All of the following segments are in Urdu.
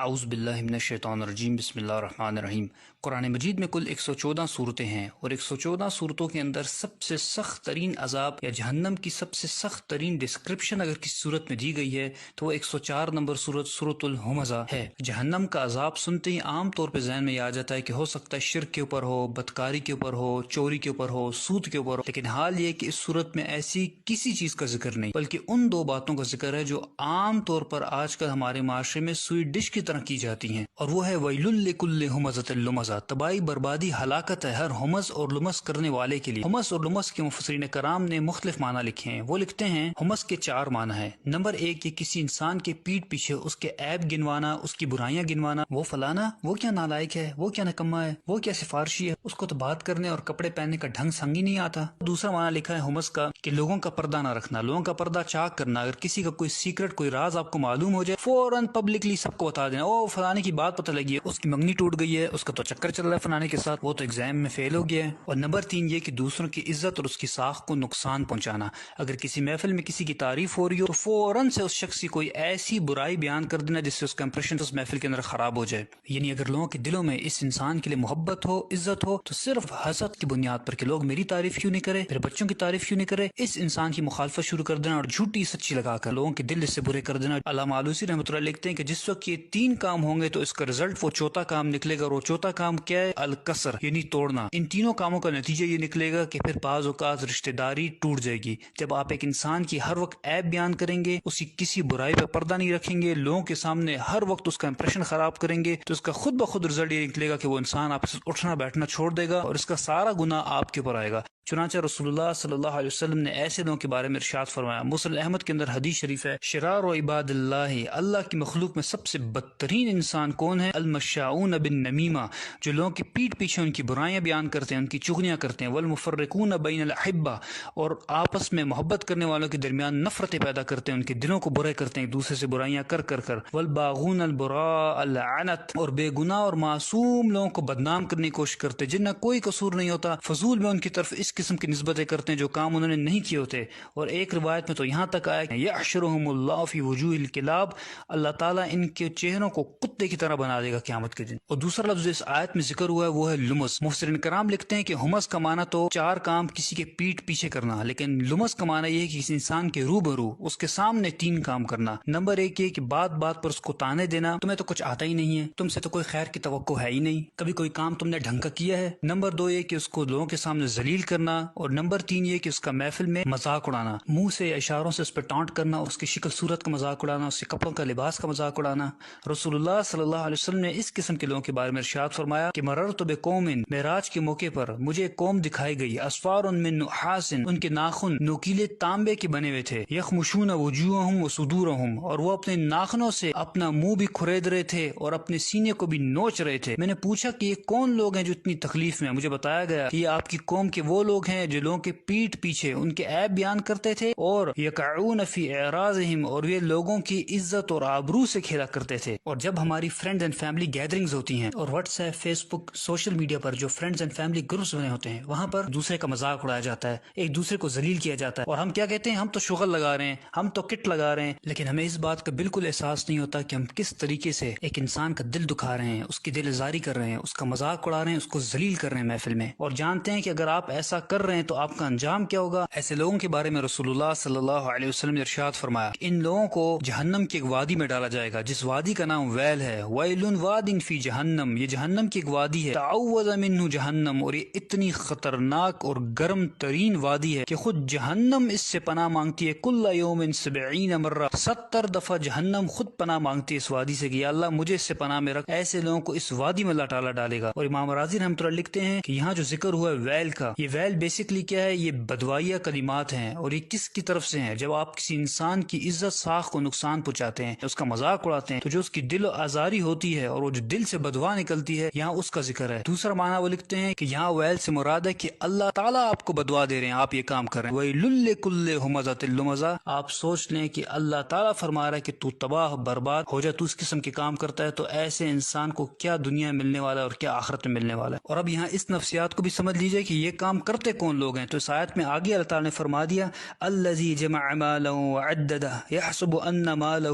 اعوذ باللہ من الشیطان الرجیم بسم اللہ الرحمن الرحیم۔ قرآن مجید میں کل 114 صورتیں ہیں اور 114 صورتوں کے اندر سب سے سخت ترین عذاب یا جہنم کی سب سے سخت ترین ڈسکرپشن اگر کسی صورت میں دی گئی ہے تو وہ 104 نمبر صورت سورۃ الہمزہ ہے۔ جہنم کا عذاب سنتے ہی عام طور پہ ذہن میں یہ آ جاتا ہے کہ ہو سکتا ہے شرک کے اوپر ہو، بدکاری کے اوپر ہو، چوری کے اوپر ہو، سود کے اوپر ہو، لیکن حال یہ کہ اس صورت میں ایسی کسی چیز کا ذکر نہیں بلکہ ان دو باتوں کا ذکر ہے جو عام طور پر آج کل ہمارے معاشرے میں سویٹ ڈش کی طرح کی جاتی ہیں، اور وہ ہے ویل لکل ہمزۃ لمزہ، تباہی بربادی ہلاکت ہے ہر ہمز اور لمز کرنے والے کے لیے۔ ہمز اور لمز کے مفسرین کرام نے مختلف معنی لکھے ہیں۔ وہ لکھتے ہیں ہمز کے 4 معنی ہیں۔ نمبر 1 یہ کسی انسان کے پیٹ پیچھے اس کے عیب گنوانا، اس کی برائیاں گنوانا، وہ فلانا وہ کیا نالائق ہے، وہ کیا نکما ہے، وہ کیا سفارشی ہے، اس کو تو بات کرنے اور کپڑے پہننے کا ڈھنگ سنگ ہی نہیں آتا۔ دوسرا معنی لکھا ہے ہمز کا کہ لوگوں کا پردہ نہ رکھنا، لوگوں کا پردہ چاک کرنا، اگر کسی کا کوئی سیکرٹ کوئی راز آپ کو معلوم ہو جائے فوراً پبلکلی سب کو بتا دینا، او فلانے کی بات پتہ لگی ہے، اس کی منگنی ٹوٹ گئی ہے، اس کا تو چکر چل رہا ہے فلانے کے ساتھ، وہ تو ایگزام میں فیل ہو گیا ہے۔ اور نمبر 3 یہ کہ دوسروں کی عزت اور اس کی ساکھ کو نقصان پہنچانا، اگر کسی محفل میں کسی کی تعریف ہو رہی ہو تو فوراً سے اس شخص کی کوئی ایسی برائی بیان کر دینا جس سے اس کا امپریشن اس محفل کے اندر خراب ہو جائے۔ یعنی اگر لوگوں کے دلوں میں اس انسان کے لیے محبت ہو، عزت ہو، تو صرف حسد کی بنیاد پر کہ لوگ میری تعریف کیوں نہیں کرے، میرے بچوں کی تعریف کیوں نہیں کرے، اس انسان کی مخالفت شروع کر دینا اور جھوٹی سچی لگا کر لوگوں کے دل اس سے برے کر دینا۔ علامہ آلوسی رحمۃ اللہ لکھتے ہیں کہ جس وقت یہ 3 کام ہوں گے تو اس کا رزلٹ وہ چوتھا کام نکلے گا، اور وہ چوتھا کام کیا ہے؟ الکسر، یعنی توڑنا۔ ان تینوں کاموں کا نتیجہ یہ نکلے گا کہ پھر بعض اوقات رشتہ داری ٹوٹ جائے گی۔ جب آپ ایک انسان کی ہر وقت عیب بیان کریں گے، اس کی کسی برائی پہ پردہ نہیں رکھیں گے، لوگوں کے سامنے ہر وقت اس کا امپریشن خراب کریں گے، تو اس کا خود بخود رزلٹ یہ نکلے گا کہ وہ انسان آپ سے اٹھنا بیٹھنا چھوڑ دے گا اور اس کا سارا گناہ آپ کے اوپر آئے گا۔ چنانچہ رسول اللہ صلی اللہ علیہ وسلم نے ایسے لوگوں کے بارے میں ارشاد فرمایا، مسند احمد کے اندر حدیث شریف ہے، شرار و عباد اللہ، اللہ کی مخلوق میں سب سے بدترین انسان کون ہے؟ المشاؤون بالنمیمہ، جو لوگوں کی پیٹھ پیچھے ان کی برائیاں بیان کرتے ہیں، ان کی چغلیاں کرتے ہیں، والمفرقون بین الاحبہ، اور آپس میں محبت کرنے والوں کے درمیان نفرتیں پیدا کرتے ہیں، ان کے دلوں کو برے کرتے ہیں ایک دوسرے سے برائیاں کر کر کر، والباغون البراء اللعنت، اور بے گناہ اور معصوم لوگوں کو بدنام کرنے کی کوشش کرتے جن کا کوئی قصور نہیں ہوتا، فضول میں ان کی طرف اس قسم کی نسبتیں کرتے ہیں جو کام انہوں نے نہیں کیے ہوتے۔ اور ایک روایت میں تو یہاں تک آیا کہ یحشرہم اللہ فی وجوہ الکلاب، اللہ تعالیٰ ان کے چہروں کو کتے کی طرح بنا دے گا قیامت کے دن۔ اور دوسرا لفظ اس آیت میں ذکر ہوا ہے وہ ہے لمس۔ مفسرین کرام لکھتے ہیں کہ ہمس کا معنی تو 4 کام کسی کے پیٹھ پیچھے کرنا، لیکن لمس کا معنی یہ ہے کہ کسی انسان کے روبرو اس کے سامنے 3 کام کرنا۔ نمبر 1 یہ کہ بات بات پر اس کو تانے دینا، تمہیں تو کچھ آتا ہی نہیں ہے، تم سے تو کوئی خیر کی توقع ہے ہی نہیں، کبھی کوئی کام تم نے ڈھنگ کا کیا ہے۔ نمبر 2 یہ کہ اس کو لوگوں کے سامنے ذلیل کرنا، اور نمبر 3 یہ کہ اس کا محفل میں مذاق اڑانا، منہ سے یا اشاروں سے اس پہ ٹانٹ کرنا، اس کی شکل صورت کا مذاق اڑانا، اس کے کپڑوں کا لباس کا مذاق اڑانا۔ رسول اللہ صلی اللہ علیہ وسلم نے اس قسم کے لوگوں کے بارے میں ارشاد فرمایا کہ مررت بقوم، معراج کے موقع پر مجھے قوم دکھائی گئی، اسفار من نحاس، ان کے ناخن نوکیلے تانبے کے بنے ہوئے تھے، یخمشون وجوہہم وصدورہم، اور وہ اپنے ناخنوں سے اپنا منہ بھی کھرید رہے تھے اور اپنے سینے کو بھی نوچ رہے تھے۔ میں نے پوچھا کہ یہ کون لوگ ہیں جو اتنی تکلیف میں ہیں؟ مجھے بتایا گیا کہ یہ آپ کی قوم کے وہ لوگ ہیں جو لوگوں کے پیٹھ پیچھے ان کے عیب بیان کرتے تھے، اور یقعون فی اعراضہم، اور یہ لوگوں کی عزت اور آبرو سے کھیلا کرتے تھے۔ اور جب ہماری فرینڈز اینڈ فیملی گیدرنگز ہوتی ہیں، اور واٹس ایپ، فیس بک، سوشل میڈیا پر جو فرینڈز اینڈ فیملی گروپس بنے ہوتے ہیں، وہاں پر دوسرے کا مذاق اڑایا جاتا ہے، ایک دوسرے کو ذلیل کیا جاتا ہے، اور ہم کیا کہتے ہیں؟ ہم تو شغل لگا رہے ہیں، ہم تو کٹ لگا رہے ہیں، لیکن ہمیں اس بات کا بالکل احساس نہیں ہوتا کہ ہم کس طریقے سے ایک انسان کا دل دکھا رہے ہیں، اس کی دل آزاری کر رہے ہیں، اس کا مذاق اڑا رہے ہیں، اس کو ذلیل کر رہے ہیں محفل میں، اور جانتے ہیں کہ اگر آپ ایسا کر رہے ہیں تو آپ کا انجام کیا ہوگا۔ ایسے لوگوں کے بارے میں رسول اللہ صلی اللہ علیہ وسلم نے ارشاد فرمایا کہ ان لوگوں کو جہنم کی ایک وادی میں ڈالا جائے گا جس وادی کا نام ویل ہے، ویل واد فی جہنم، یہ جہنم کی ایک وادی ہے، تعوذ منہ جہنم، اور یہ اتنی خطرناک اور گرم ترین وادی ہے کہ خود جہنم اس سے پناہ مانگتی ہے، کل یوم 70 مرہ، 70 دفعہ جہنم خود پناہ مانگتی ہے اس وادی سے کہ یا اللہ مجھے اس سے پناہ میں رکھ۔ ایسے لوگوں کو اس وادی میں اللہ تعالیٰ ڈالے گا۔ اور امام راضی رحمۃ اللہ لکھتے ہیں کہ یہاں جو ذکر ہوا ہے ویل کا، یہ ویل بیسکلی کیا ہے؟ یہ بدوائیہ کلمات ہیں، اور یہ کس کی طرف سے ہیں؟ جب آپ کسی انسان کی عزت ساخ کو نقصان پہنچاتے ہیں، اس کا مذاق اڑاتے ہیں، تو جو اس کی دل آزاری ہوتی ہے اور وہ جو دل سے بدوا نکلتی ہے، یہاں اس کا ذکر ہے۔ دوسرا معنی وہ لکھتے ہیں کہ یہاں ویل سے مراد ہے کہ اللہ تعالیٰ آپ کو بدوا دے رہے ہیں، آپ یہ کام کر رہے ہیں، ویل لکل ہمزۃ لمزہ، آپ سوچ لیں کہ اللہ تعالیٰ فرما رہا ہے کہ تو تباہ برباد ہو جائے، تو اس قسم کے کام کرتا ہے، تو ایسے انسان کو کیا دنیا میں ملنے والا ہے اور کیا آخرت میں ملنے والا ہے۔ اور اب یہاں اس نفسیات کو بھی سمجھ لیجئے کہ یہ کام کرتے کون لوگ ہیں۔ تو اس آیت میں آگے اللہ تعالیٰ نے فرما دیا الذی جمع مالا وعددہ یحسب ان مالہ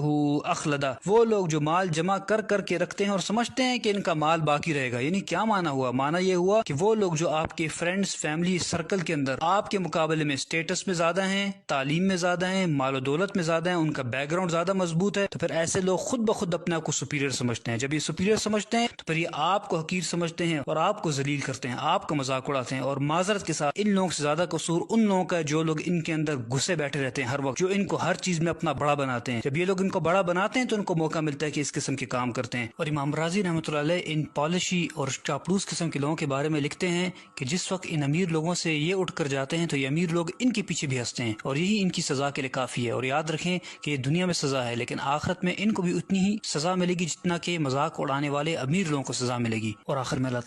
اخلدہ، وہ لوگ جو مال مال جمع کر کر کے رکھتے ہیں اور سمجھتے ہیں کہ ان کا مال باقی رہے گا. یعنی کیا معنی ہوا؟ معنی یہ ہوا کہ وہ لوگ جو آپ کے فرینڈز فیملی سرکل کے اندر آپ کے مقابلے میں اسٹیٹس میں زیادہ ہیں، تعلیم میں زیادہ ہیں، مال و دولت میں زیادہ ہیں، ان کا بیک گراؤنڈ زیادہ مضبوط ہے، تو پھر ایسے لوگ خود بخود اپنے آپ کو سپیریئر سمجھتے ہیں. جب یہ سپیریئر سمجھتے ہیں تو پھر یہ آپ کو حقیر سمجھتے ہیں اور آپ کو ذلیل کرتے ہیں، آپ کا مذاق اڑاتے ہیں. اور معذرت کے ساتھ ان لوگوں سے زیادہ قصور ان لوگوں کا جو لوگ ان کے اندر گھسے بیٹھے رہتے ہیں ہر وقت، جو ان کو ہر چیز میں اپنا بڑا بناتے ہیں. جب یہ لوگ ان کو بڑا بناتے ہیں تو ان کو موقع ملتا ہے کہ اس قسم کے کام کرتے ہیں. اور امام رازی رحمۃ اللہ علیہ ان پالشی اور چاپلوس قسم کے لوگوں کے بارے میں لکھتے ہیں کہ جس وقت ان امیر لوگوں سے یہ اٹھ کر جاتے ہیں تو یہ امیر لوگ ان کے پیچھے بھی ہنستے ہیں، اور یہی ان کی سزا کے لیے کافی ہے. اور یاد رکھیں کہ یہ دنیا میں سزا ہے، لیکن آخرت میں ان کو بھی اتنی ہی سزا ملے گی جتنا کہ مذاق اڑانے والے امیر لوگوں کو سزا ملے گی. اور آخر میں اللہ